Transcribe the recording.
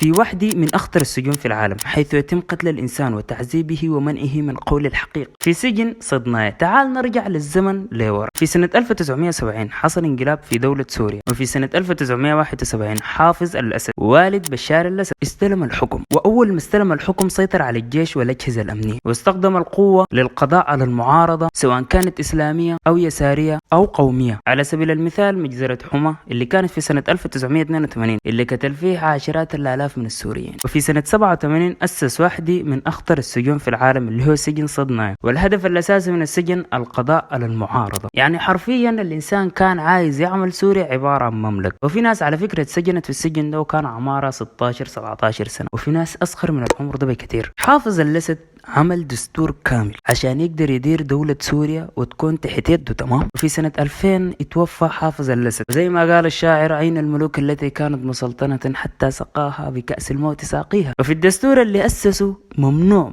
في واحدة من أخطر السجون في العالم، حيث يتم قتل الإنسان وتعذيبه ومنعه من قول الحقيقة، في سجن صدنايا. تعال نرجع للزمن لورا. في سنة 1970 حصل انقلاب في دولة سوريا، وفي سنة 1971 حافظ الأسد والد بشار الأسد استلم الحكم، وأول ما استلم الحكم سيطر على الجيش والأجهزة الأمنية، واستخدم القوة للقضاء على المعارضة سواء كانت إسلامية أو يسارية أو قومية. على سبيل المثال مجزرة حما اللي كانت في سنة 1982 اللي قتل فيها عشرات الآلاف من السوريين. وفي سنة 87 أسس واحدة من أخطر السجون في العالم اللي هو سجن صدنايا، والهدف الأساسي من السجن القضاء على المعارضة. يعني حرفيا الإنسان كان عايز يعمل سوريا عبارة عن مملكة. وفي ناس على فكرة اتسجنت في السجن ده وكان عمارة 16 17 سنة، وفي ناس أصغر من العمر ده بكثير. حافظ الأسد عمل دستور كامل عشان يقدر يدير دولة سوريا وتكون تحت يده، تمام. وفي سنة 2000 اتوفى حافظ الأسد، زي ما قال الشاعر: أين الملوك التي كانت مسلطنة حتى سقاها بكأس الموت ساقيها. وفي الدستور اللي أسسه ممنوع